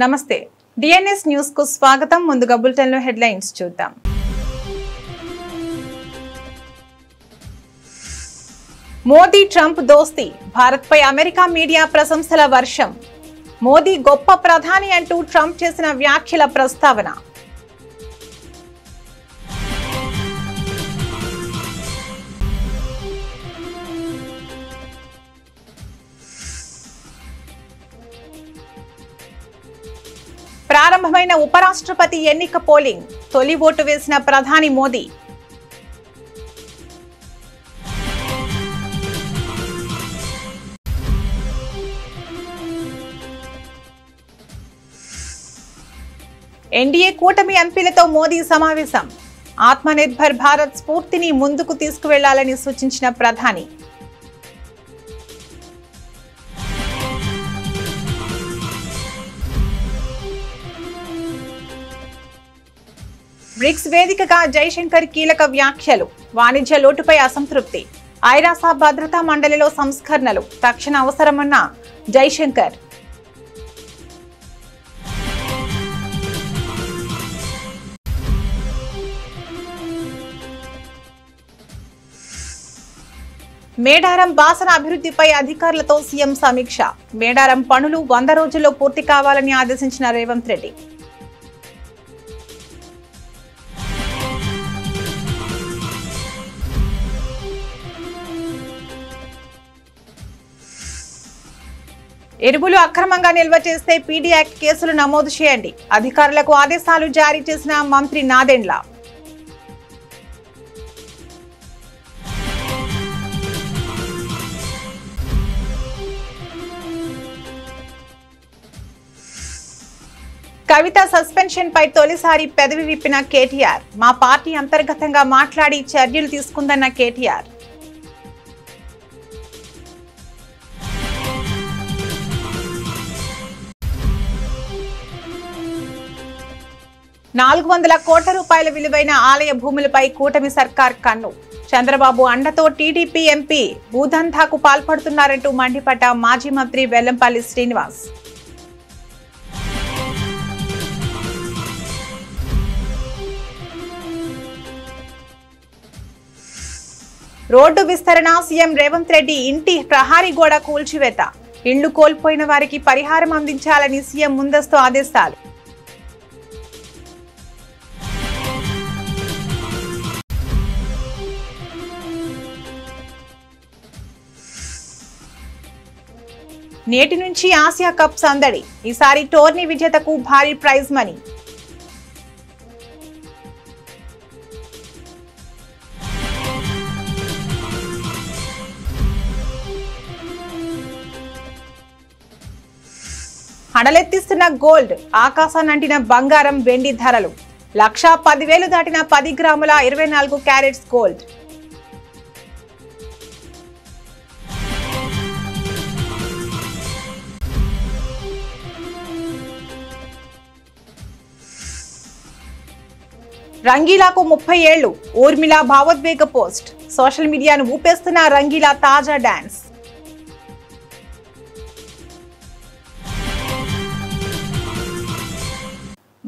నమస్తే DNS news కు స్వాగతం. ముందుగా బులెటిన్ లో హెడ్లైన్స్ చూద్దాం. మోదీ ట్రంప్ దోస్తీ, భారత్ పై అమెరికా మీడియా ప్రశంసల వర్షం. మోదీ గొప్ప ప్రధాని అంటూ ట్రంప్ చేసిన వ్యాఖ్యల ప్రస్తావన. ప్రారంభమైన ఉపరాష్ట్రపతి ఎన్నిక పోలింగ్, తొలి ఓటు వేసిన ప్రధాని మోదీ. ఎన్డీఏ కూటమి ఎంపీలతో మోదీ సమావేశం. ఆత్మనిర్భర్ భారత్ స్ఫూర్తిని ముందుకు తీసుకువెళ్లాలని సూచించిన ప్రధాని. బ్రిక్స్ వేదికగా జైశంకర్ కీలక వ్యాఖ్యలు. వాణిజ్య లోటుపై అసంతృప్తి. ఐరాస భద్రతా మండలిలో సంస్కరణలు తక్షణ అవసరమన్న జైశంకర్. మేడారం బాసన అభివృద్ధిపై అధికారులతో సీఎం సమీక్ష. మేడారం పనులు 100 రోజుల్లో పూర్తి కావాలని ఆదేశించిన రేవంత్ రెడ్డి. 'ఎరువులు అక్రమంగా నిల్వ చేస్తే పీడీ యాక్ట్ కేసులు నమోదు చేయండి' అధికారులకు ఆదేశాలు జారీ చేసిన మంత్రి నాదెండ్ల. కవిత సస్పెన్షన్ పై తొలిసారి పెదవి విప్పిన కేటీఆర్. మా పార్టీ అంతర్గతంగా మాట్లాడి చర్యలు తీసుకుందన్న కేటీఆర్. ₹400 కోట్ల విలువైన ఆలయ భూములపై కూటమి సర్కార్ కన్ను. చంద్రబాబు అండతో టీడీపీ ఎంపీ భూదందాకు పాల్పడుతున్నారంటూ మండిపడ్డ మాజీ మంత్రి వెల్లంపల్లి శ్రీనివాస్. రోడ్డు విస్తరణ, సీఎం రేవంత్ రెడ్డి ఇంటి ప్రహారీ గోడ కూల్చివేత. ఇళ్లు కోల్పోయిన వారికి పరిహారం అందించాలని సీఎం ముందస్తు ఆదేశాలు. నేటి నుంచి ఆసియా కప్ సందడి. ఈసారి టోర్నీ విజేతకు భారీ ప్రైజ్ మనీ. హడలెత్తిస్తున్న గోల్డ్, ఆకాశాన్నంటిన బంగారం, వెండి ధరలు. 1,10,000 దాటిన 10 గ్రాముల 24 క్యారెట్స్ గోల్డ్. రంగీలాకు 30 ఏళ్లు. ఊర్మిళ భావోద్వేగ పోస్ట్. సోషల్ మీడియాను ఊపేస్తున్న రంగీలా తాజా డాన్స్.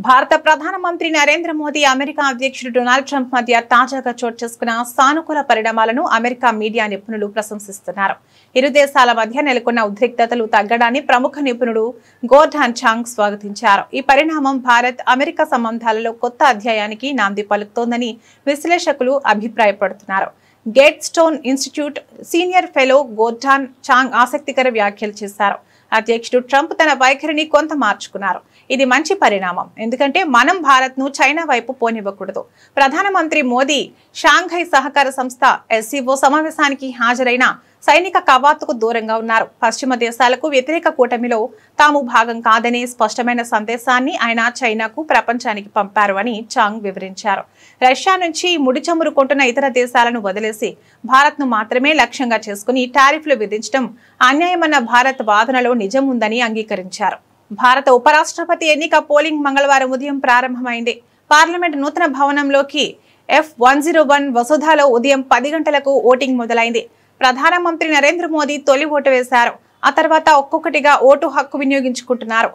భారత ప్రధానమంత్రి నరేంద్ర మోదీ, అమెరికా అధ్యక్షుడు డొనాల్డ్ ట్రంప్ మధ్య తాజాగా చోటు చేసుకున్న సానుకూల పరిణామాలను అమెరికా మీడియా నిపుణులు ప్రశంసిస్తున్నారు. ఇరు దేశాల మధ్య నెలకొన్న ఉద్రిక్తతలు తగ్గడాన్ని ప్రముఖ నిపుణుడు గోర్డాన్ చాంగ్ స్వాగతించారు. ఈ పరిణామం భారత్ అమెరికా సంబంధాలలో కొత్త అధ్యాయానికి నాంది పలుకుతోందని విశ్లేషకులు అభిప్రాయపడుతున్నారు. Gatestone institute senior fellow Gordon Chang ఆసక్తికర వ్యాఖ్యలు చేశారు. అధ్యక్షుడు ట్రంప్ తన వైఖరిని కొంత మార్చుకున్నారు. ఇది మంచి పరిణామం, ఎందుకంటే మనం భారత్ ను చైనా వైపు పోనివ్వకూడదు. ప్రధానమంత్రి మోదీ షాంఘై సహకార సంస్థ SCO సమావేశానికి హాజరైన సైనిక కవాతుకు దూరంగా ఉన్నారు. పశ్చిమ దేశాలకు వ్యతిరేక కూటమిలో తాము భాగం కాదనే స్పష్టమైన సందేశాన్ని ఆయన చైనాకు, ప్రపంచానికి పంపారు అని చాంగ్ వివరించారు. రష్యా నుంచి ముడి చమురు కొంటున్న ఇతర దేశాలను వదిలేసి భారత్ ను మాత్రమే లక్ష్యంగా చేసుకుని టారిఫ్లు విధించడం అన్యాయమన్న భారత్ వాదనలో నిజం ఉందని అంగీకరించారు. భారత ఉపరాష్ట్రపతి ఎన్నిక పోలింగ్ మంగళవారం ఉదయం ప్రారంభమైంది. పార్లమెంట్ నూతన భవనంలోకి F101 వసుధాలో ఉదయం 10 గంటలకు ఓటింగ్ మొదలైంది. ప్రధానమంత్రి నరేంద్ర మోదీ తొలి ఓటు వేశారు. ఆ తర్వాత ఒక్కొక్కటిగా ఓటు హక్కు వినియోగించుకుంటున్నారు.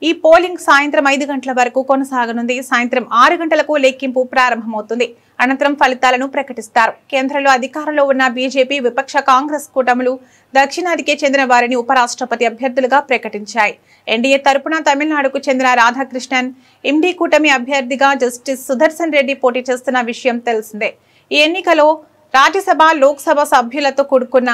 ఈ పోలింగ్ సాయంత్రం 5 గంటల వరకు కొనసాగనుంది. సాయంత్రం 6 గంటలకు లెక్కింపు ప్రారంభమవుతుంది. అనంతరం ఫలితాలను ప్రకటిస్తారు. కేంద్రంలో అధికారంలో ఉన్న బీజేపీ, విపక్ష కాంగ్రెస్ కూటములు దక్షిణాదికి చెందిన వారిని ఉపరాష్ట్రపతి అభ్యర్థులుగా ప్రకటించాయి. ఎన్డీఏ తరపున తమిళనాడుకు చెందిన రాధాకృష్ణన్, ఎండీ కూటమి అభ్యర్థిగా జస్టిస్ సుదర్శన్ రెడ్డి పోటీ చేస్తున్న విషయం తెలిసిందే. ఈ ఎన్నికలో రాజ్యసభ, లోక్సభ సభ్యులతో కూడుకున్న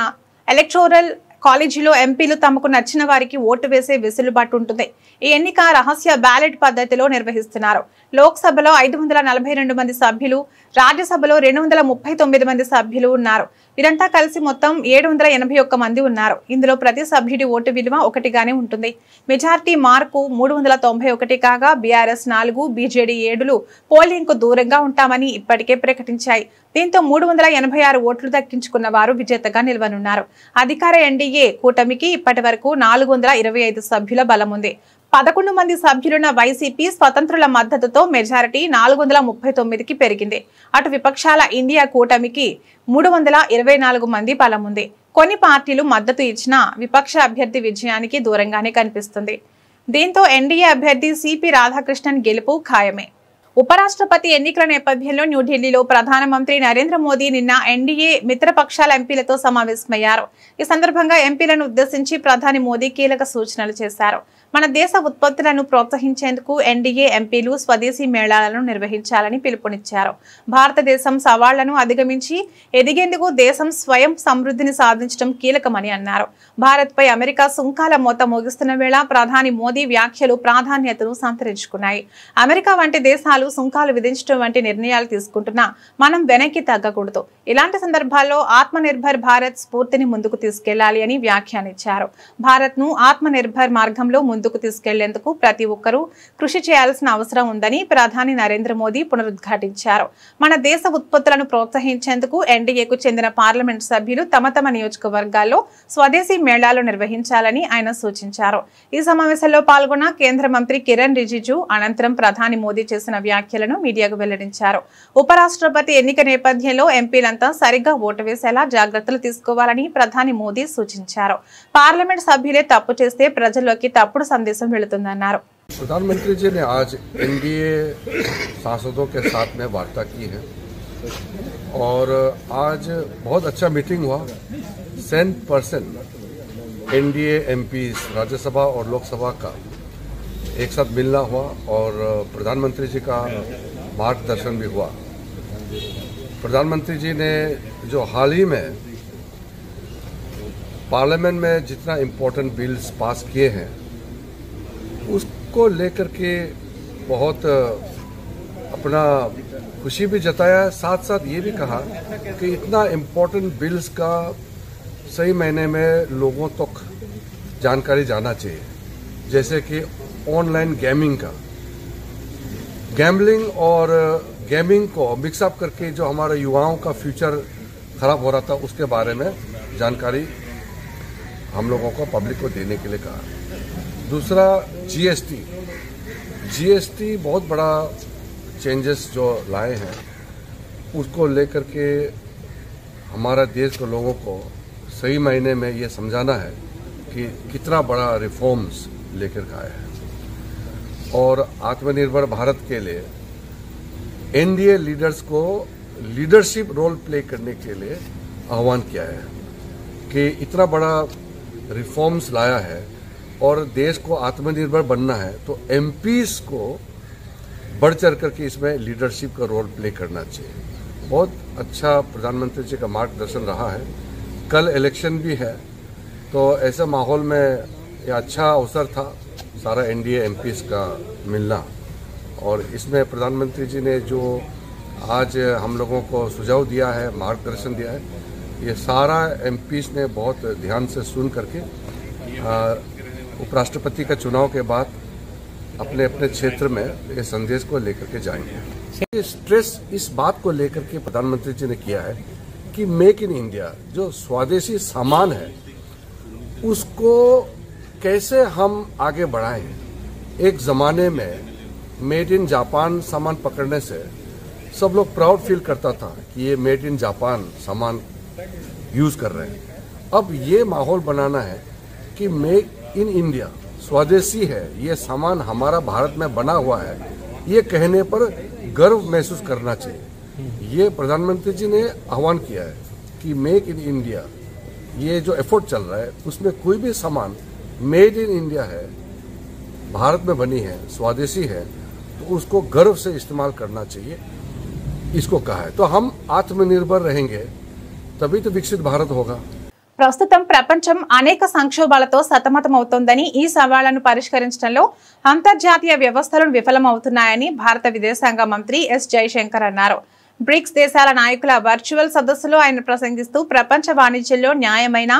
ఎలక్టోరల్ కాలేజీలో ఎంపీలు తమకు నచ్చిన వారికి ఓటు వేసే వెసులుబాటు ఉంటుంది. ఈ ఎన్నిక రహస్య బ్యాలెట్ పద్ధతిలో నిర్వహిస్తున్నారు. లోక్సభలో 542 మంది సభ్యులు, రాజ్యసభలో 239 మంది సభ్యులు ఉన్నారు. వీరంతా కలిసి మొత్తం 781 మంది ఉన్నారు. ఇందులో ప్రతి సభ్యుడి ఓటు విలువ 1గానే ఉంటుంది. మెజార్టీ మార్కు 391 కాగా బీఆర్ఎస్ 4, బీజేడీ 7 పోలింగ్ కు దూరంగా ఉంటామని ఇప్పటికే ప్రకటించాయి. దీంతో 386 ఓట్లు దక్కించుకున్న వారు విజేతగా నిలవనున్నారు. అధికార ఎన్డీఏ కూటమికి ఇప్పటి వరకు 425 సభ్యుల బలం ఉంది. 11 మంది సభ్యులున్న వైసీపీ స్వతంత్రుల మద్దతుతో మెజారిటీ 439కి పెరిగింది. అటు విపక్షాల ఇండియా కూటమికి 324 మంది బలం ఉంది. కొన్ని పార్టీలు మద్దతు ఇచ్చినా విపక్ష అభ్యర్థి విజయానికి దూరంగానే కనిపిస్తుంది. దీంతో ఎన్డీఏ అభ్యర్థి సిపి రాధాకృష్ణన్ గెలుపు ఖాయమే. ఉపరాష్ట్రపతి ఎన్నికల నేపథ్యంలో న్యూఢిల్లీలో ప్రధానమంత్రి నరేంద్ర మోదీ నిన్న ఎన్డీఏ మిత్రపక్షాల ఎంపీలతో సమావేశమయ్యారు. ఈ సందర్భంగా ఎంపీలను ఉద్దేశించి ప్రధాని మోదీ కీలక సూచనలు చేశారు. మన దేశ ఉత్పత్తులను ప్రోత్సహించేందుకు ఎన్డీఏ ఎంపీలు స్వదేశీ మేళాలను నిర్వహించాలని పిలుపునిచ్చారు. భారతదేశం సవాళ్లను అధిగమించి ఎదిగేందుకు దేశం స్వయం సమృద్ధిని సాధించడం కీలకమని అన్నారు. భారత్పై అమెరికా సుంకాల మోత మోగిస్తున్న వేళ ప్రధాని మోదీ వ్యాఖ్యలు ప్రాధాన్యతను సంతరించుకున్నాయి. అమెరికా వంటి దేశాలు సుంకాలు విధించడం వంటి నిర్ణయాలు తీసుకుంటున్నా మనం వెనక్కి తగ్గకూడదు. ఇలాంటి సందర్భాల్లో ఆత్మనిర్భర్ భారత్ స్ఫూర్తిని ముందుకు తీసుకెళ్లాలి అని వ్యాఖ్యానించారు. భారత్ ను ఆత్మనిర్భర్ మార్గంలో ముందుకు తీసుకెళ్లేందుకు ప్రతి ఒక్కరూ కృషి చేయాల్సిన అవసరం ఉందని ప్రధాని నరేంద్ర మోదీ పునరుద్ఘాటించారు. మన దేశ ఉత్పత్తులను ప్రోత్సహించేందుకు ఎన్డీఏకు చెందిన పార్లమెంట్ సభ్యులు తమ తమ నియోజకవర్గాల్లో స్వదేశీ మేళాలు నిర్వహించాలని ఆయన సూచించారు. ఈ సమావేశంలో పాల్గొన్న కేంద్ర మంత్రి కిరణ్ రిజిజు అనంతరం ప్రధాని మోదీ చేసిన వ్యాఖ్యలను మీడియాకు వెల్లడించారు. ఉపరాష్ట్రపతి ఎన్నిక నేపథ్యంలో ఎంపీలంతా సరిగ్గా ఓటు వేసేలా జాగ్రత్తలు తీసుకోవాలని ప్రధాని మోదీ సూచించారు. పార్లమెంట్ సభ్యులే తప్పు చేస్తే ప్రజల్లోకి తప్పుడు సందేశం వెళుతుందన్నారు. प्रधानमंत्री जी ने आज एनडीए सांसदों के साथ में वार्ता की है और आज बहुत अच्छा मीटिंग हुआ। 100% एनडीए एमपीज राज्यसभा और लोकसभा का एक साथ मिलना हुआ और प्रधानमंत्री जी का मार्गदर्शन भी हुआ। प्रधानमंत्री जी ने जो हाल ही में पार्लियामेंट में जितना इम्पोर्टेंट बिल्स पास किए हैं उसको लेकर के बहुत अपना खुशी भी जताया, साथ साथ ये भी कहा कि इतना इम्पोर्टेंट बिल्स का सही महीने में लोगों तक जानकारी जाना चाहिए। जैसे कि ऑनलाइन गेमिंग का, गैम्बलिंग और गेमिंग को मिक्सअप करके जो हमारे युवाओं का फ्यूचर खराब हो रहा था उसके बारे में जानकारी हम लोगों को पब्लिक को देने के लिए कहा। दूसरा जीएसटी बहुत बड़ा चेंजेस जो लाए हैं उसको लेकर के हमारा देश के लोगों को सही महीने में ये समझाना है कि कितना बड़ा रिफॉर्म्स लेकर आए हैं और आत्मनिर्भर भारत के लिए एनडीए लीडर्स को लीडरशिप रोल प्ले करने के लिए आह्वान किया है कि इतना बड़ा रिफॉर्म्स लाया है और देश को आत्मनिर्भर बनना है तो एमपीज को बढ़ चढ़ करके इसमें लीडरशिप का रोल प्ले करना चाहिए। बहुत अच्छा प्रधानमंत्री जी का मार्गदर्शन रहा है। कल इलेक्शन भी है तो ऐसे माहौल में ये अच्छा अवसर था सारा एनडीए एमपीज का मिलना और इसमें प्रधानमंत्री जी ने जो आज हम लोगों को सुझाव दिया है, मार्गदर्शन दिया है, ये सारा एमपीज ने बहुत ध्यान से सुन करके उपराष्ट्रपति का चुनाव के बाद अपने अपने क्षेत्र में ये संदेश को लेकर के जाएंगे। स्ट्रेस इस बात को लेकर के प्रधानमंत्री जी ने किया है कि मेक इन इंडिया जो स्वदेशी सामान है उसको कैसे हम आगे बढ़ाएं। एक जमाने में मेड इन जापान सामान पकड़ने से सब लोग प्राउड फील करता था कि ये मेड इन जापान सामान यूज कर रहे हैं। अब ये माहौल बनाना है कि मेक इन इंडिया स्वदेशी है, ये सामान हमारा भारत में बना हुआ है, ये कहने पर गर्व महसूस करना चाहिए। ये प्रधानमंत्री जी ने आह्वान किया है कि मेक इन इंडिया, ये जो एफर्ट चल रहा है उसमें कोई भी सामान मेड इन इंडिया है, भारत में बनी है, स्वदेशी है, तो उसको गर्व से इस्तेमाल करना चाहिए, इसको कहा है। तो हम आत्मनिर्भर रहेंगे तभी तो विकसित भारत होगा। ప్రస్తుతం ప్రపంచం అనేక సంక్షోభాలతో సతమతమవుతోందని, ఈ సవాళ్లను పరిష్కరించడంలో అంతర్జాతీయ వ్యవస్థలు విఫలమవుతున్నాయని భారత విదేశాంగ మంత్రి ఎస్ జయశంకర్ అన్నారు. బ్రిక్స్ దేశాల నాయకుల వర్చువల్ సదస్సులో ఆయన ప్రసంగిస్తూ ప్రపంచ వాణిజ్యంలో న్యాయమైన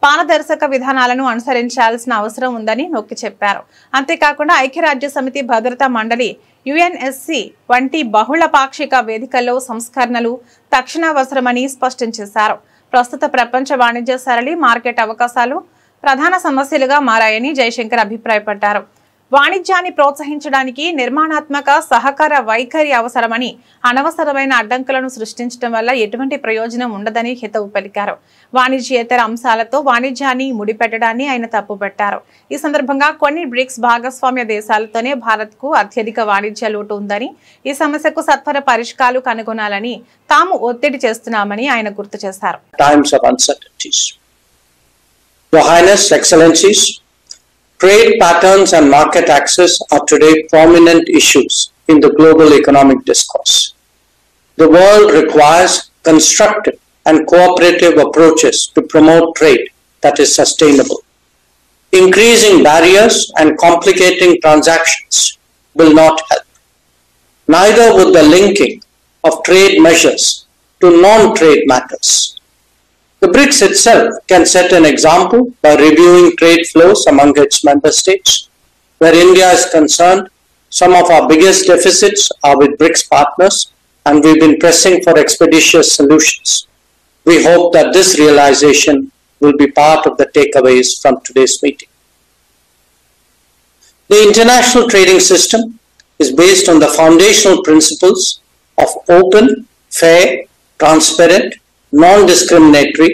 పారదర్శక విధానాలను అనుసరించాల్సిన అవసరం ఉందని నొక్కి చెప్పారు. అంతేకాకుండా ఐక్యరాజ్య సమితి భద్రతా మండలి యుఎన్ఎస్సి వంటి బహుళ పాక్షిక వేదికల్లో సంస్కరణలు తక్షణ అవసరమని స్పష్టం చేశారు. ప్రస్తుత ప్రపంచ వాణిజ్య సరళి మార్కెట్ అవకాశాలు ప్రధాన సమస్యలుగా మారాయని జయశంకర్ అభిప్రాయపడ్డారు. వాణిజ్యాన్ని ప్రోత్సహించడానికి నిర్మాణాత్మక సహకార వైఖరి అవసరమని, అనవసరమైన అడ్డంకులను సృష్టించడం వల్ల ఎటువంటి ప్రయోజనం ఉండదని హితవు పలికారు. వాణిజ్యేతర అంశాలతో వాణిజ్యాన్ని ముడిపెట్టడాన్ని ఆయన తప్పుపట్టారు. ఈ సందర్భంగా కొన్ని బ్రిక్స్ భాగస్వామ్య దేశాలతోనే భారత్కు అత్యధిక వాణిజ్య లోటు ఉందని, ఈ సమస్యకు సత్వర పరిష్కారాలు కనుగొనాలని తాము ఒత్తిడి చేస్తున్నామని ఆయన గుర్తు చేశారు. Times of uncertainties. Your Highness, Excellencies, trade patterns and market access are today prominent issues in the global economic discourse. The world requires constructive and cooperative approaches to promote trade that is sustainable. Increasing barriers and complicating transactions will not help. Neither would the linking of trade measures to non-trade matters. The BRICS itself can set an example by reviewing trade flows among its member states. Where India is concerned, some of our biggest deficits are with BRICS partners, and we've been pressing for expeditious solutions. We hope that this realization will be part of the takeaways from today's meeting. The international trading system is based on the foundational principles of open, fair, transparent, non-discriminatory,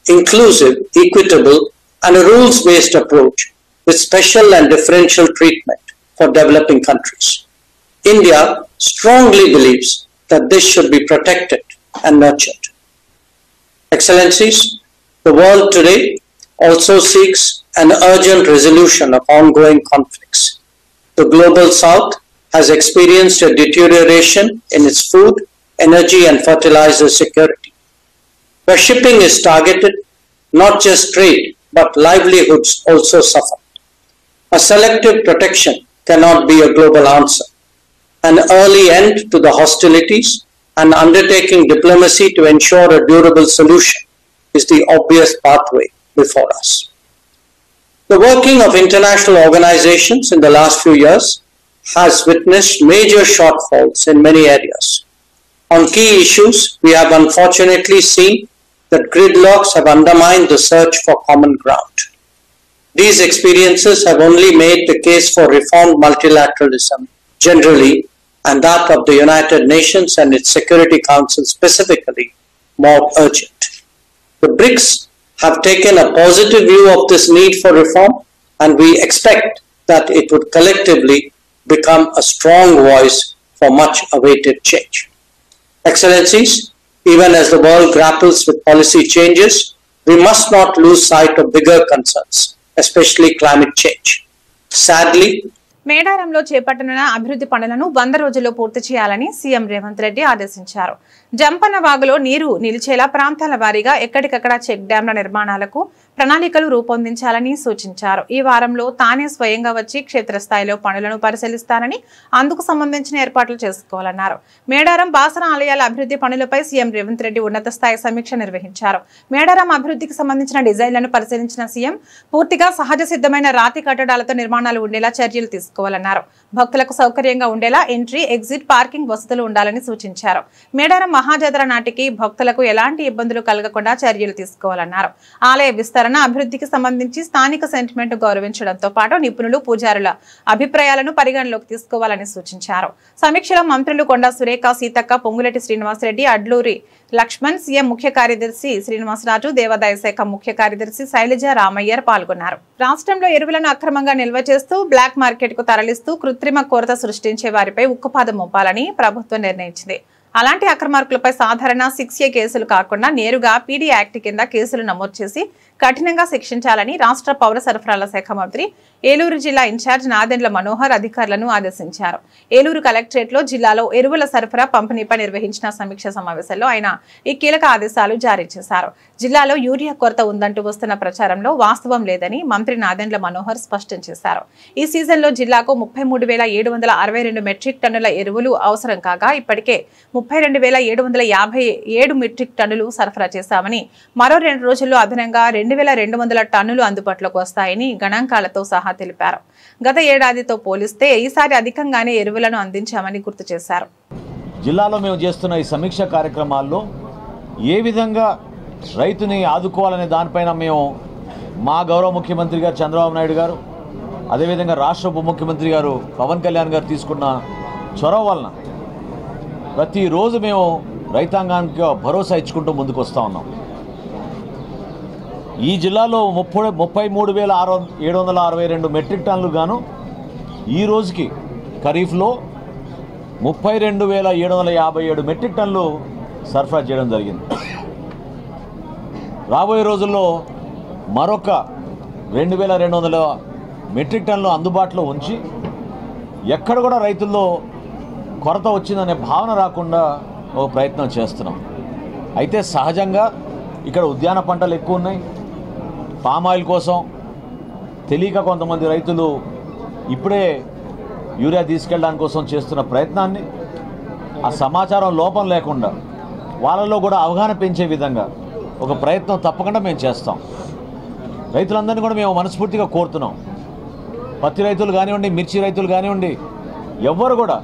inclusive, equitable, and a rules-based approach with special and differential treatment for developing countries. India strongly believes that this should be protected and nurtured. Excellencies, the world today also seeks an urgent resolution of ongoing conflicts. The global south has experienced a deterioration in its food, energy, and fertilizer security. Where shipping is targeted, not just trade, but livelihoods also suffer. A selective protection cannot be a global answer. An early end to the hostilities and undertaking diplomacy to ensure a durable solution is the obvious pathway before us. The working of international organizations in the last few years has witnessed major shortfalls in many areas. On key issues, we have unfortunately seen that gridlocks have undermined the search for common ground. These experiences have only made the case for reformed multilateralism generally, and that of the United Nations and its Security Council specifically, more urgent. The BRICS have taken a positive view of this need for reform, and we expect that it would collectively become a strong voice for much awaited change. Excellencies, even as the world grapples with policy changes, we must not lose sight of bigger concerns, especially climate change. Sadly, మేడారంలో చేపట్టనున్న అభివృద్ధి పనులను 100 రోజుల్లో పూర్తి చేయాలని CM Revanth Reddy ఆదేశించారు. జంపన్న వాగులో నీరు నిలిచేలా ప్రాంతాల వారీగా ఎక్కడికక్కడ చెక్ డ్యాంల నిర్మాణాలకు ప్రణాళికలు రూపొందించాలని సూచించారు. ఈ వారంలో తానే స్వయంగా వచ్చి క్షేత్రస్థాయిలో పనులను పరిశీలిస్తానని, అందుకు సంబంధించిన ఏర్పాట్లు చేసుకోవాలన్నారు. మేడారం బాసర ఆలయాల అభివృద్ధి పనులపై సీఎం రేవంత్ రెడ్డి ఉన్నత స్థాయి సమీక్ష నిర్వహించారు. మేడారం అభివృద్ధికి సంబంధించిన డిజైన్లను పరిశీలించిన సీఎం పూర్తిగా సహజ సిద్ధమైన రాతి కట్టడాలతో నిర్మాణాలు ఉండేలా చర్యలు తీసుకోవాలన్నారు. భక్తులకు సౌకర్యంగా ఉండేలా ఎంట్రీ, ఎగ్జిట్, పార్కింగ్ వసతులు ఉండాలని సూచించారు. మేడారం మహాజాతర నాటికి భక్తులకు ఎలాంటి ఇబ్బందులు కలగకుండా చర్యలు తీసుకోవాలన్నారు. ఆలయ విస్తరణ పునరుద్ధరణ అభివృద్ధికి సంబంధించి స్థానిక సెంటిమెంట్ గౌరవించడంతో పాటు నిపుణులు పూజారుల అభిప్రాయాలను పరిగణలోకి తీసుకోవాలని సూచించారు. సమీక్షలో మంత్రులు కొండా సురేఖ, సీతక్క, పొంగులేటి శ్రీనివాసరెడ్డి, అడ్లూరి లక్ష్మణ్, సీఎం ముఖ్య కార్యదర్శి శ్రీనివాసరాజు, దేవాదాయ శాఖ ముఖ్య కార్యదర్శి శైలజ రామయ్యర్ పాల్గొన్నారు. రాష్ట్రంలో ఎరువులను అక్రమంగా నిల్వ చేస్తూ బ్లాక్ మార్కెట్ కు తరలిస్తూ కృత్రిమ కొరత సృష్టించే వారిపై ఉక్కుపాదం మోపాలని ప్రభుత్వం నిర్ణయించింది. అలాంటి అక్రమార్కులపై సాధారణ 6A కేసులు కాకుండా నేరుగా పీడీ యాక్ట్ కింద కేసులు నమోదు చేసి కఠినంగా శిక్షించాలని రాష్ట్ర పౌర సరఫరాల శాఖ మంత్రి, ఏలూరు జిల్లా ఇన్ఛార్జ్ నాదెండ్ల మనోహర్ అధికారులను ఆదేశించారు. ఏలూరు కలెక్టరేట్ లో జిల్లాలో ఎరువుల సరఫరా పంపిణీపై నిర్వహించిన సమీక్ష సమావేశంలో ఆయన ఈ కీలక ఆదేశాలు జారీ చేశారు. జిల్లాలో యూరియా కొరత ఉందంటూ వస్తున్న ప్రచారంలో వాస్తవం లేదని మంత్రి నాదెండ్ల మనోహర్ స్పష్టం చేశారు. ఈ సీజన్లో జిల్లాకు 33,762 మెట్రిక్ టన్నుల ఎరువులు అవసరం కాగా ఇప్పటికే 32,757 మెట్రిక్ టన్నులు సరఫరా చేశామని, మరో 2 రోజుల్లో అదనంగా 2,200 టన్నులు అందుబాటులోకి వస్తాయని గణాంకాలతో సహా తెలిపారు. గత ఏడాదితో పోలిస్తే ఈసారి అధికంగానే ఎరువులను అందించామని గుర్తు చేశారు. జిల్లాలో మేము చేస్తున్న ఈ సమీక్ష కార్యక్రమాల్లో ఏ విధంగా రైతుని ఆదుకోవాలనే దానిపైన మేము మా గౌరవ ముఖ్యమంత్రి గారు చంద్రబాబు నాయుడు గారు, అదేవిధంగా రాష్ట్ర ఉప ముఖ్యమంత్రి గారు పవన్ కళ్యాణ్ గారు తీసుకున్న చొరవ వలన ప్రతిరోజు మేము రైతాంగానికి భరోసా ఇచ్చుకుంటూ ముందుకు వస్తూ ఉన్నాం. ఈ జిల్లాలో 33,762 మెట్రిక్ టన్నులు గాను ఈ రోజుకి ఖరీఫ్లో 32,757 మెట్రిక్ టన్నులు సరఫరా చేయడం జరిగింది. రాబోయే రోజుల్లో మరొక 2,200 మెట్రిక్ టన్నులు అందుబాటులో ఉంచి ఎక్కడ కూడా రైతుల్లో కొరత వచ్చిందనే భావన రాకుండా ఒక ప్రయత్నం చేస్తున్నాం. అయితే సహజంగా ఇక్కడ ఉద్యాన పంటలు ఎక్కువ ఉన్నాయి. పామాయిల్ కోసం తెలియక కొంతమంది రైతులు ఇప్పుడే యూరియా తీసుకెళ్ళడానికి కోసం చేస్తున్న ప్రయత్నాన్ని ఆ సమాచారం లోపం లేకుండా వాళ్ళలో కూడా అవగాహన పెంచే విధంగా ఒక ప్రయత్నం తప్పకుండా మేము చేస్తాం. రైతులందరినీ కూడా మేము మనస్ఫూర్తిగా కోరుతున్నాం. పత్తి రైతులు కానివ్వండి, మిర్చి రైతులు కానివ్వండి, ఎవ్వరు కూడా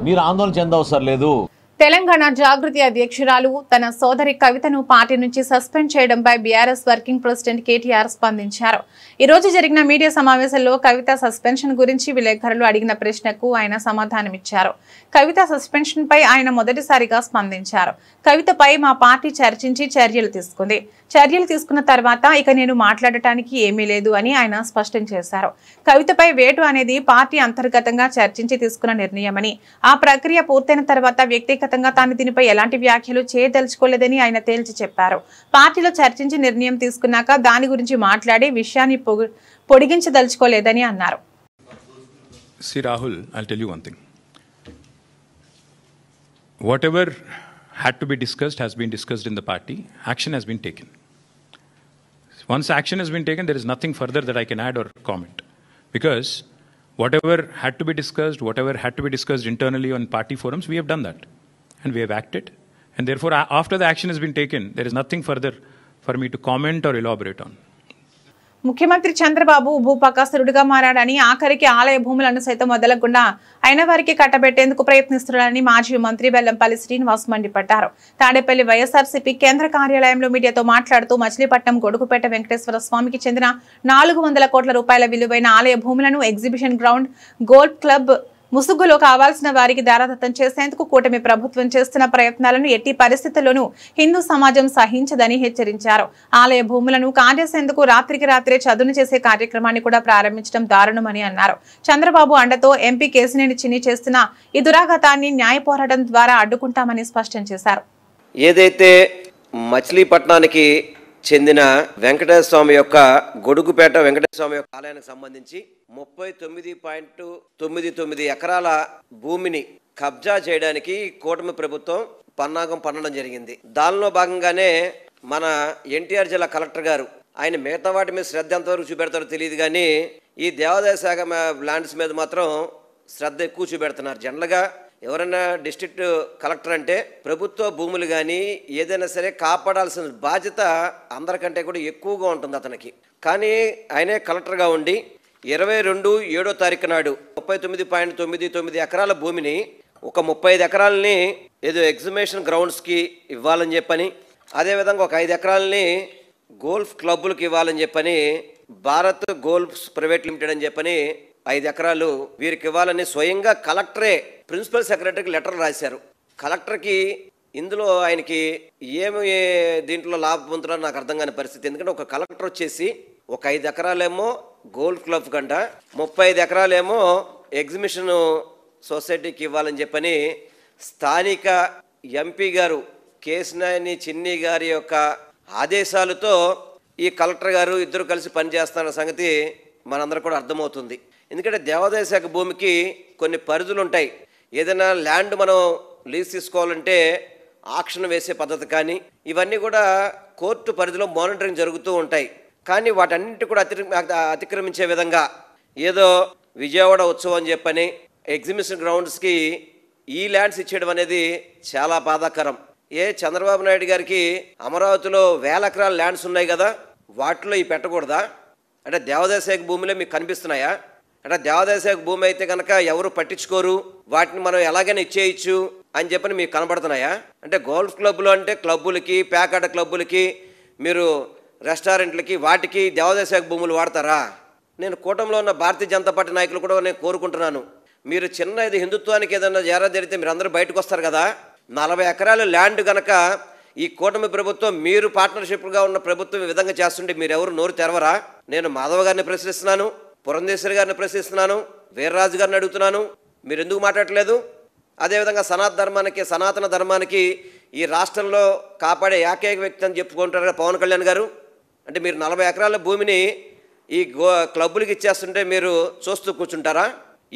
మీరు ఆందోళన చెందవసరం లేదు. తెలంగాణ జాగృతి అధ్యక్షురాలు తన సోదరి కవితను పార్టీ నుంచి సస్పెండ్ చేయడంపై బీఆర్ఎస్ వర్కింగ్ ప్రెసిడెంట్ కేటీఆర్ స్పందించారు. ఈ రోజు జరిగిన మీడియా సమావేశంలో కవిత సస్పెన్షన్ గురించి విలేకరులు అడిగిన ప్రశ్నకు ఆయన సమాధానమిచ్చారు. కవిత సస్పెన్షన్ పై ఆయన మొదటిసారిగా స్పందించారు. కవితపై మా పార్టీ చర్చించి చర్యలు తీసుకుంది. చర్యలు తీసుకున్న తర్వాత ఇక నేను మాట్లాడటానికి ఏమీ లేదు అని ఆయన స్పష్టం చేశారు. కవితపై వేటు అనేది పార్టీ అంతర్గతంగా చర్చించి తీసుకున్న నిర్ణయమని, ఆ ప్రక్రియ పూర్తయిన తర్వాత వ్యక్తిగతంగా తాను దీనిపై ఎలాంటి వ్యాఖ్యలు చేయదలుచుకోలేదని ఆయన తేల్చి చెప్పారు. పార్టీలో చర్చించి నిర్ణయం తీసుకున్నాక దాని గురించి మాట్లాడి విషయాన్ని పొడిగించదలుచుకోలేదని అన్నారు. See Rahul, I'll tell you one thing. Whatever had to be discussed has been discussed in the party. Action has been taken. Once action has been taken, there is nothing further that I can add or comment. Because whatever had to be discussed internally on party forums, we have done that. And we have acted. And therefore, after the action has been taken, there is nothing further for me to comment or elaborate on. ముఖ్యమంత్రి చంద్రబాబు భూపకాసురుడిగా మారాడని, ఆఖరికి ఆలయ భూములను సైతం వదలకుండా అయిన వారికి కట్టబెట్టేందుకు ప్రయత్నిస్తున్నారని మాజీ మంత్రి వెల్లంపల్లి శ్రీనివాస్ మండిపడ్డారు. తాడేపల్లి వైఎస్ఆర్సీపీ కేంద్ర కార్యాలయంలో మీడియాతో మాట్లాడుతూ మచిలీపట్నం గొడుగుపేట వెంకటేశ్వర స్వామికి చెందిన 400 కోట్ల రూపాయల విలువైన ఆలయ భూములను ఎగ్జిబిషన్ గ్రౌండ్, గోల్ఫ్ క్లబ్ ముసుగులో కావాల్సిన వారికి దారాదత్తం చేసేందుకు కూటమి ప్రభుత్వం చేస్తున్న ప్రయత్నాలను ఎట్టి పరిస్థితుల్లోనూ హిందూ సమాజం సహించదని హెచ్చరించారు. ఆలయ భూములను కాజేసేందుకు రాత్రికి రాత్రే చదును చేసే కార్యక్రమాన్ని కూడా ప్రారంభించడం దారుణమని అన్నారు. చంద్రబాబు అండతో ఎంపీ కేసినేని చిన్ని చేస్తున్న ఈ దురాఘాతాన్ని న్యాయ పోరాటం ద్వారా అడ్డుకుంటామని స్పష్టం చేశారు. ఏదైతే మచిలీపట్నానికి చెందిన వెంకటేశ్వర స్వామి యొక్క గొడుగుపేట వెంకటేశ్వర స్వామి యొక్క ఆలయానికి సంబంధించి 39.99 ఎకరాల భూమిని కబ్జా చేయడానికి కూటమి ప్రభుత్వం పన్నాగం పన్నడం జరిగింది. దానిలో భాగంగానే మన ఎన్టీఆర్ జిల్లా కలెక్టర్ గారు ఆయన మిగతా వాటి మీద శ్రద్ధ ఎంతవరకు చూపెడతారో తెలియదు, కానీ ఈ దేవాదాయ శాఖ ల్యాండ్స్ మీద మాత్రం శ్రద్ధ ఎక్కువ చూపెడుతున్నారు. జనరల్గా ఎవరైనా డిస్ట్రిక్ట్ కలెక్టర్ అంటే ప్రభుత్వ భూములు కానీ ఏదైనా సరే కాపాడాల్సిన బాధ్యత అందరికంటే కూడా ఎక్కువగా ఉంటుంది అతనికి. కానీ ఆయనే కలెక్టర్గా ఉండి 22/7 నాడు 39.99 ఎకరాల భూమిని ఒక 35 ఎకరాలని ఏదో ఎగ్జిబిషన్ గ్రౌండ్స్కి ఇవ్వాలని చెప్పని, అదేవిధంగా ఒక 5 ఎకరాలని గోల్ఫ్ క్లబ్బులకు ఇవ్వాలని చెప్పని భారత్ గోల్ఫ్ ప్రైవేట్ లిమిటెడ్ అని చెప్పని 5 ఎకరాలు వీరికి ఇవ్వాలని స్వయంగా కలెక్టరే ప్రిన్సిపల్ సెక్రటరీకి లెటర్ రాశారు. కలెక్టర్కి ఇందులో ఆయనకి ఏమి దీంట్లో లాభం పొందుతారో నాకు అర్థం కాని పరిస్థితి. ఎందుకంటే ఒక కలెక్టర్ వచ్చేసి ఒక 5 ఎకరాలేమో గోల్ఫ్ క్లబ్ కంట 35 ఎకరాలేమో ఎగ్జిబిషన్ సొసైటీకి ఇవ్వాలని చెప్పని స్థానిక ఎంపీ గారు కేశినేని చిన్ని గారి యొక్క ఆదేశాలతో ఈ కలెక్టర్ గారు ఇద్దరు కలిసి పనిచేస్తున్న సంగతి మనందరూ కూడా అర్థమవుతుంది. ఎందుకంటే దేవాదాయ శాఖ భూమికి కొన్ని పరిధులు ఉంటాయి. ఏదైనా ల్యాండ్ మనం లీజ్ తీసుకోవాలంటే ఆక్షన్ వేసే పద్ధతి కానీ ఇవన్నీ కూడా కోర్టు పరిధిలో మానిటరింగ్ జరుగుతూ ఉంటాయి. కానీ వాటన్నింటి కూడా అతిక్రమించే విధంగా ఏదో విజయవాడ ఉత్సవం అని చెప్పని ఎగ్జిబిషన్ గ్రౌండ్స్కి ఈ ల్యాండ్స్ ఇచ్చేయడం అనేది చాలా బాధాకరం. చంద్రబాబు నాయుడు గారికి అమరావతిలో 1000 ఎకరాల ల్యాండ్స్ ఉన్నాయి కదా, వాటిలో ఈ పెట్టకూడదా? అంటే దేవాదాయ శాఖ భూమిలో మీకు కనిపిస్తున్నాయా? అంటే దేవాదాయ శాఖ భూమి అయితే కనుక ఎవరు పట్టించుకోరు, వాటిని మనం ఎలాగైనా ఇచ్చేయచ్చు అని చెప్పని మీకు కనబడుతున్నాయా? అంటే గోల్ఫ్ క్లబ్లు అంటే క్లబ్బులకి, ప్యాకాట క్లబ్బులకి, మీరు రెస్టారెంట్లకి, వాటికి దేవాదాయ శాఖ భూములు వాడతారా? నేను కూటమిలో ఉన్న భారతీయ జనతా పార్టీ నాయకులు కూడా నేను కోరుకుంటున్నాను, మీరు చిన్న ఇది హిందుత్వానికి ఏదైనా జారా జరిగితే మీరు అందరూ బయటకు వస్తారు కదా. 40 ఎకరాల ల్యాండ్ కనుక ఈ కూటమి ప్రభుత్వం, మీరు పార్ట్నర్షిప్గా ఉన్న ప్రభుత్వం ఈ విధంగా చేస్తుంటే మీరు ఎవరు నోరు తెరవరా? నేను మాధవ్ గారిని ప్రశ్నిస్తున్నాను, పురంధేశ్వరి గారిని ప్రశ్నిస్తున్నాను, వీర్రాజు గారిని అడుగుతున్నాను, మీరు ఎందుకు మాట్లాడలేదు? అదేవిధంగా సనాతన ధర్మానికి ఈ రాష్ట్రంలో కాపాడే ఏకైక వ్యక్తి అని చెప్పుకుంటారు కదా పవన్ కళ్యాణ్ గారు. అంటే మీరు 40 ఎకరాల భూమిని ఈ క్లబ్బులకి ఇచ్చేస్తుంటే మీరు చూస్తూ కూర్చుంటారా?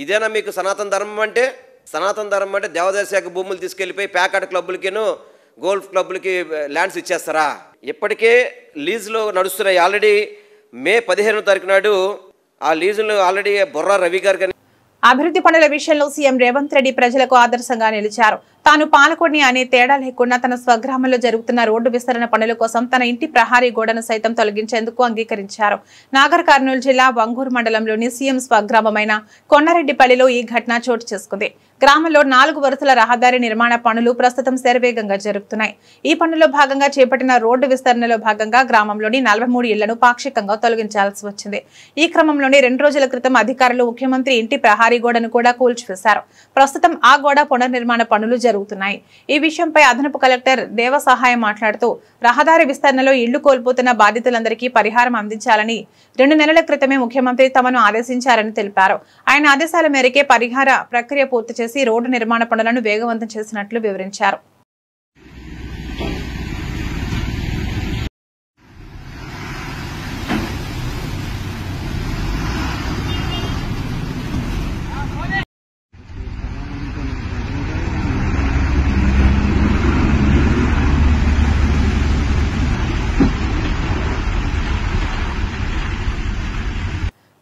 ఇదేనా మీకు సనాతన ధర్మం అంటే? సనాతన ధర్మం అంటే దేవాదాయ శాఖ భూములు తీసుకెళ్ళిపోయి ప్యాకాట క్లబ్బులకిను గోల్ఫ్ క్లబ్బులకి ల్యాండ్స్ ఇచ్చేస్తారా? ఇప్పటికే లీజులు నడుస్తున్నాయి. ఆల్రెడీ మే 15వ తారీఖు నాడు ఆ లీజులు ఆల్రెడీ బొర్రా రవి గారు అభివృద్ధి పనుల విషయంలో సీఎం రేవంత్ రెడ్డి ప్రజలకు ఆదర్శంగా నిలిచారు. తాను పాలకొండి అనే తేడా లేకుండా తన స్వగ్రామంలో జరుగుతున్న రోడ్డు విస్తరణ పనుల కోసం తన ఇంటి ప్రహారీ గోడను సైతం తొలగించేందుకు అంగీకరించారు. నాగర్ కర్నూలు జిల్లా వంగూరు మండలంలోని సీఎం స్వగ్రామమైన కొండారెడ్డిపల్లిలో ఈ ఘటన చోటు చేసుకుంది. గ్రామంలో 4 వరుసల రహదారి నిర్మాణ పనులు ప్రస్తుతం శరవేగంగా జరుగుతున్నాయి. ఈ పనుల్లో భాగంగా చేపట్టిన రోడ్డు విస్తరణలో భాగంగా గ్రామంలోని 43 ఇళ్లను పాక్షికంగా తొలగించాల్సి వచ్చింది. ఈ క్రమంలోనే 2 రోజుల క్రితం అధికారులు ముఖ్యమంత్రి ఇంటి ప్రహారీ గోడను కూడా కూల్చివేశారు. ప్రస్తుతం ఆ గోడ పునర్నిర్మాణ పనులు జరుగుతున్నాయి. ఈ విషయంపై అదనపు కలెక్టర్ దేవసహాయం మాట్లాడుతూ రహదారి విస్తరణలో ఇళ్లు కోల్పోతున్న బాధితులందరికీ పరిహారం అందించాలని 2 నెలల క్రితమే ముఖ్యమంత్రి తమను ఆదేశించారని తెలిపారు. ఆయన ఆదేశాల మేరకే పరిహార ప్రక్రియ పూర్తి చేసి రోడ్డు నిర్మాణ పనులను వేగవంతం చేసినట్లు వివరించారు.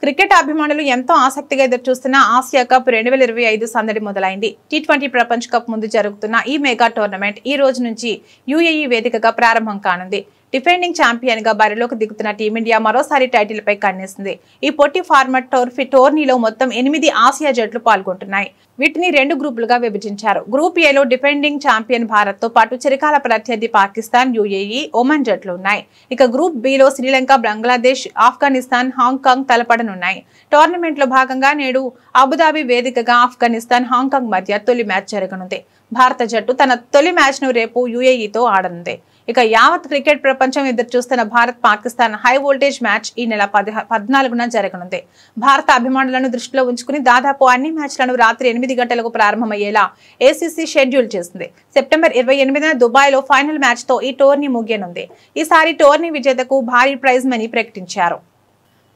క్రికెట్ అభిమానులు ఎంతో ఆసక్తిగా ఎదురుచూస్తున్న ఆసియా కప్ 2025 సందడి మొదలైంది. T20 ప్రపంచ కప్ ముందు జరుగుతున్న ఈ మెగా టోర్నమెంట్ ఈ రోజు నుంచి UAE వేదికగా ప్రారంభం కానుంది. డిఫెండింగ్ ఛాంపియన్ గా బరిలోకి దిగుతున్న టీమిండియా మరోసారి టైటిల్ పై కన్నేసింది. ఈ పొట్టి ఫార్మాట్ టోర్నీలో మొత్తం 8 ఆసియా జట్లు పాల్గొంటున్నాయి. వీటిని 2 గ్రూపులుగా విభజించారు. గ్రూప్ ఏలో డిఫెండింగ్ ఛాంపియన్ భారత్ తో పాటు చిరకాల ప్రత్యర్థి పాకిస్తాన్, UAE, ఒమన్ జట్లు ఉన్నాయి. ఇక గ్రూప్ బిలో శ్రీలంక, బంగ్లాదేశ్, ఆఫ్ఘనిస్తాన్, హాంకాంగ్ తలపడనున్నాయి. టోర్నమెంట్ లో భాగంగా నేడు అబుదాబి వేదికగా ఆఫ్ఘనిస్తాన్, హాంకాంగ్ మధ్య తొలి మ్యాచ్ జరగనుంది. భారత జట్టు తన తొలి మ్యాచ్ ను రేపు UAEతో ఆడనుంది. ఇక యావత్ క్రికెట్ ప్రపంచం ఎదురు చూస్తున్న Bharat Pakistan high voltage match ఈ నెల 14న జరగనుంది. భారత అభిమానులను దృష్టిలో ఉంచుకుని దాదాపు అన్ని మ్యాచ్లను రాత్రి 8 గంటలకు ప్రారంభమయ్యేలా ACC షెడ్యూల్ చేసింది. సెప్టెంబర్ 28న దుబాయ్లో ఫైనల్ మ్యాచ్ తో ఈ టోర్నీ ముగియనుంది. ఈసారి టోర్నీ విజేతకు భారీ ప్రైజ్ మనీ ప్రకటించారు.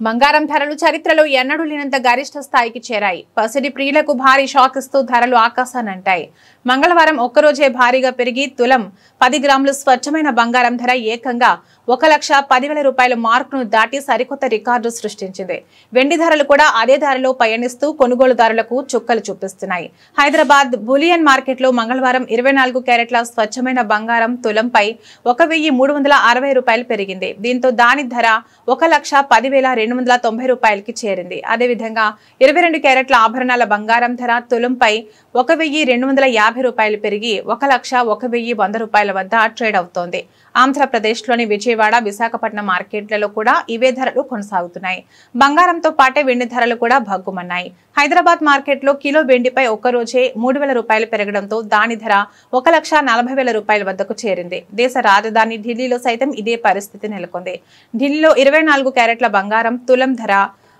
బంగారం ధరలు చరిత్రలో ఎన్నడూ లేనంత గరిష్ట స్థాయికి చేరాయి. పసిడి ప్రియులకు భారీ షాక్ ఇస్తూ ధరలు ఆకాశానంటాయి. మంగళవారం ఒక్కరోజే భారీగా పెరిగి తులం 10 గ్రాములు స్వచ్ఛమైన బంగారం ధర ఏకంగా 1,10,000 రూపాయల మార్కును దాటి సరికొత్త రికార్డు సృష్టించింది. వెండి ధరలు కూడా అదే ధరలో పయనిస్తూ కొనుగోలుదారులకు చుక్కలు చూపిస్తున్నాయి. హైదరాబాద్ బులియన్ మార్కెట్లో మంగళవారం 24 క్యారెట్ల స్వచ్ఛమైన బంగారం తులంపై 1,360 రూపాయలు పెరిగింది. దీంతో దాని ధర 1,10,290 రూపాయలకి చేరింది. అదేవిధంగా 22 క్యారెట్ల ఆభరణాల బంగారం ధర తులంపై 1,250 రూపాయలు పెరిగి 1,01,100 రూపాయల వద్ద ట్రేడ్ అవుతోంది. ఆంధ్రప్రదేశ్లోని విజయవాడ, విశాఖపట్నం మార్కెట్లలో కూడా ఇవే ధరలు కొనసాగుతున్నాయి. బంగారంతో పాటే వెండి ధరలు కూడా భగ్గుమన్నాయి. హైదరాబాద్ మార్కెట్లో కిలో వెండిపై ఒక్కరోజే 3,000 రూపాయలు పెరగడంతో దాని ధర 1,40,000 రూపాయల వద్దకు చేరింది. దేశ రాజధాని ఢిల్లీలో సైతం ఇదే పరిస్థితి నెలకొంది. ఢిల్లీలో 24 క్యారెట్ల బంగారం తులం ధర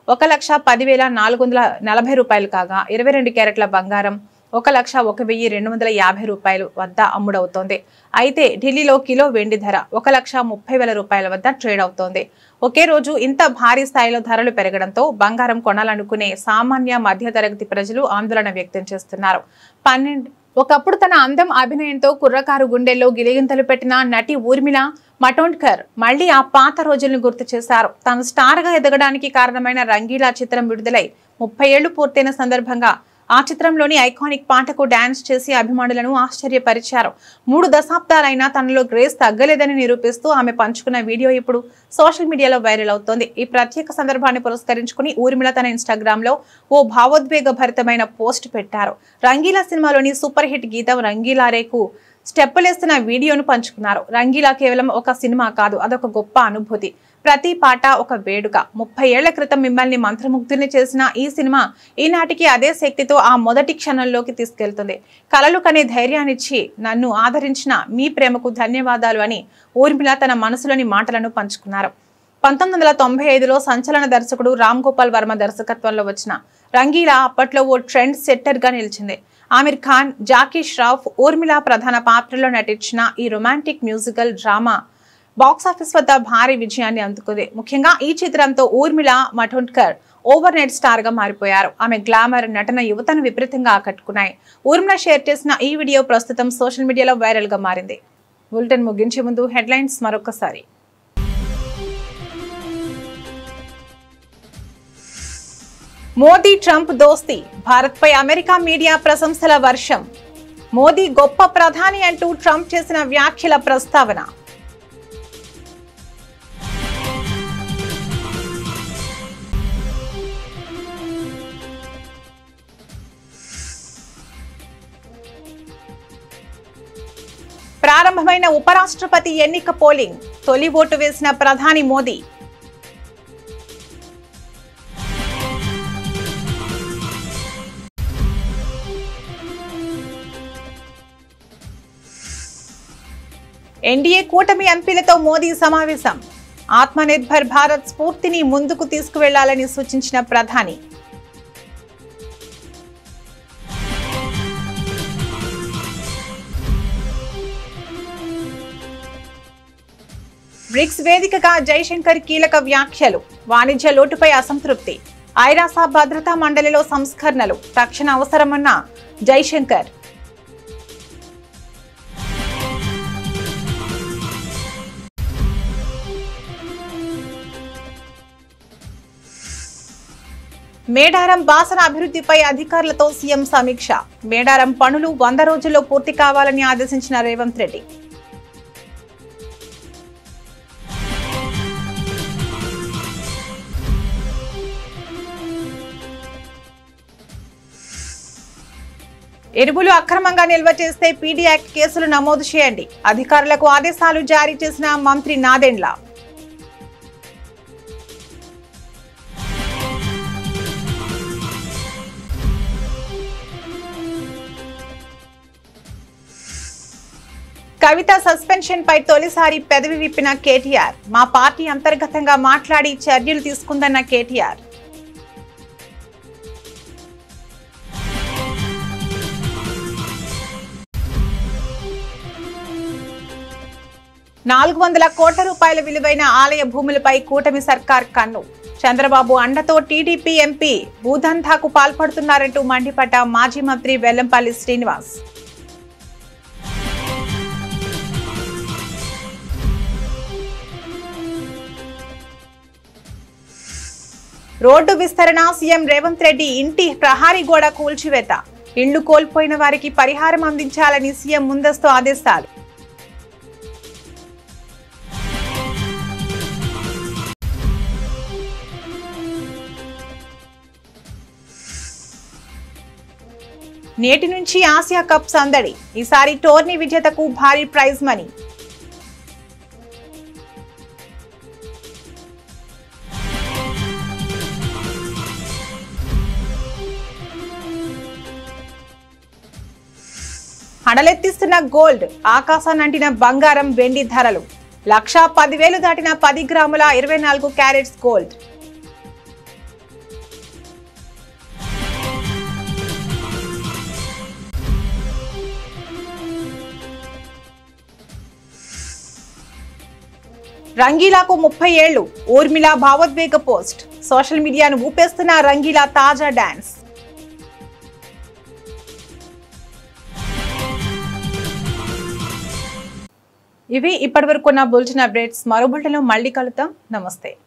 1,10,440 రూపాయలు కాగా 22 క్యారెట్ల బంగారం 1,01,250 రూపాయలు వద్ద అమ్ముడవుతోంది. అయితే ఢిల్లీలో కిలో వెండి ధర 1,30,000 రూపాయల వద్ద ట్రేడ్ అవుతోంది. ఒకే రోజు ఇంత భారీ స్థాయిలో ధరలు పెరగడంతో బంగారం కొనాలనుకునే సామాన్య మధ్యతరగతి ప్రజలు ఆందోళన వ్యక్తం చేస్తున్నారు. ఒకప్పుడు తన అందం, అభినయంతో కుర్రకారు గుండెల్లో గిలిగింతలు పెట్టిన నటి ఊర్మిళ మటోండ్కర్ మళ్లీ ఆ పాత రోజులను గుర్తు చేశారు. తాను స్టార్ గా ఎదగడానికి కారణమైన రంగీలా చిత్రం విడుదలై 30 ఏళ్లు పూర్తయిన సందర్భంగా ఆ చిత్రంలోని ఐకానిక్ పాటకు డాన్స్ చేసి అభిమానులను ఆశ్చర్యపరిచారు. 3 దశాబ్దాలైనా తనలో గ్రేస్ తగ్గలేదని నిరూపిస్తూ ఆమె పంచుకున్న వీడియో ఇప్పుడు సోషల్ మీడియాలో వైరల్ అవుతోంది. ఈ ప్రత్యేక సందర్భాన్ని పురస్కరించుకుని ఊర్మిళ తన ఇన్స్టాగ్రామ్ లో ఓ భావోద్వేగ భరితమైన పోస్ట్ పెట్టారు. రంగీలా సినిమాలోని సూపర్ హిట్ గీతం రంగీలా రేకు స్టెప్పులేస్తున్న వీడియోను పంచుకున్నారు. రంగీలా కేవలం ఒక సినిమా కాదు, అదొక గొప్ప అనుభూతి. ప్రతి పాట ఒక వేడుక. 30 ఏళ్ల క్రితం మిమ్మల్ని మంత్రముగ్ధుల్ని చేసిన ఈ సినిమా ఈనాటికి అదే శక్తితో ఆ మొదటి క్షణంలోకి తీసుకెళ్తుంది. కలలు కనే ధైర్యాన్నిచ్చి నన్ను ఆదరించిన మీ ప్రేమకు ధన్యవాదాలు అని ఊర్మిళ తన మనసులోని మాటలను పంచుకున్నారు. 1995లో సంచలన దర్శకుడు రామ్ గోపాల్ వర్మ దర్శకత్వంలో వచ్చిన రంగీలా అప్పట్లో ఓ ట్రెండ్ సెట్టర్ గా నిలిచింది. ఆమిర్ ఖాన్, జాకీ ష్రాఫ్, ఊర్మిళ ప్రధాన పాత్రలో నటించిన ఈ రొమాంటిక్ మ్యూజికల్ డ్రామా బాక్సాఫీస్ వద్ద భారీ విజయాన్ని అందుకుంది. ముఖ్యంగా ఈ చిత్రంతో ఊర్మిళ మటోండ్కర్ ఓవర్ నైట్ స్టార్ గా మారిపోయారు. ఆమె గ్లామర్, నటన యువతను విపరీతంగా ఆకట్టుకున్నాయి. ఊర్మిళ షేర్ చేసిన ఈ వీడియో ప్రస్తుతం సోషల్ మీడియాలో వైరల్ గా మారింది. బులెటిన్ ముగించే ముందు హెడ్లైన్స్ మరొకసారి. మోదీ ట్రంప్ దోస్తీ, భారత్పై అమెరికా మీడియా ప్రశంసల వర్షం. మోదీ గొప్ప ప్రధాని అంటూ ట్రంప్ చేసిన వ్యాఖ్యల ప్రస్తావన. ప్రారంభమైన ఉపరాష్ట్రపతి ఎన్నిక పోలింగ్, తొలి ఓటు వేసిన ప్రధాని మోదీ. ఎన్డీఏ కూటమి ఎంపీలతో మోదీ సమావేశం. ఆత్మనిర్భర్ భారత్ స్ఫూర్తిని ముందుకు తీసుకువెళ్లాలని సూచించిన ప్రధాని. బ్రిక్స్ వేదికగా జైశంకర్ కీలక వ్యాఖ్యలు. వాణిజ్య లోటుపై అసంతృప్తి. ఐరాస భద్రతా మండలిలో సంస్కరణలు తక్షణ అవసరమన్న జైశంకర్. మేడారం బాసర అభివృద్ధిపై అధికారులతో సీఎం సమీక్ష. మేడారం పనులు 100 రోజుల్లో పూర్తి కావాలని ఆదేశించిన రేవంత్ రెడ్డి. ఎరువులు అక్రమంగా నిల్వ చేస్తే పీడీ యాక్ట్ కేసులు నమోదు చేయండి. అధికారులకు ఆదేశాలు జారీ చేసిన మంత్రి నాదెండ్ల. కవిత సస్పెన్షన్ పై తొలిసారి పెదవి విప్పిన కేటీఆర్. మా పార్టీ అంతర్గతంగా మాట్లాడి చర్యలు తీసుకుందన్న కేటీఆర్. $400 కోట్ల రూపాయల విలువైన ఆలయ భూములపై కూటమి సర్కార్ కన్ను. చంద్రబాబు అండతో టీడీపీ ఎంపీ భూదందాకు పాల్పడుతున్నారంటూ మండిపడ్డ మాజీ మంత్రి వెల్లంపల్లి శ్రీనివాస్. రోడ్డు విస్తరణ, సీఎం రేవంత్ రెడ్డి ఇంటి ప్రహారీ గోడ కూల్చివేత. ఇళ్లు కోల్పోయిన వారికి పరిహారం అందించాలని సీఎం ముందస్తు ఆదేశాలు. నేటి నుంచి ఆసియా కప్ సందడి. ఈసారి టోర్నీ విజేతకు భారీ ప్రైజ్ మనీ. హడలెత్తిస్తున్న గోల్డ్, ఆకాశానంటిన బంగారం, వెండి ధరలు 1,10,000 దాటిన 10 గ్రాముల 24 క్యారెట్స్ గోల్డ్. రంగీలాకు 30 ఏళ్లు, ఊర్మిళ భావోద్వేగ పోస్ట్. సోషల్ మీడియాను ఊపేస్తున్న రంగీలా తాజా డాన్స్. ఇవి ఇప్పటివరకున్న బులెటిన్ అప్డేట్స్. మరో బులెటిన్లో మళ్ళీ కలుద్దాం. నమస్తే.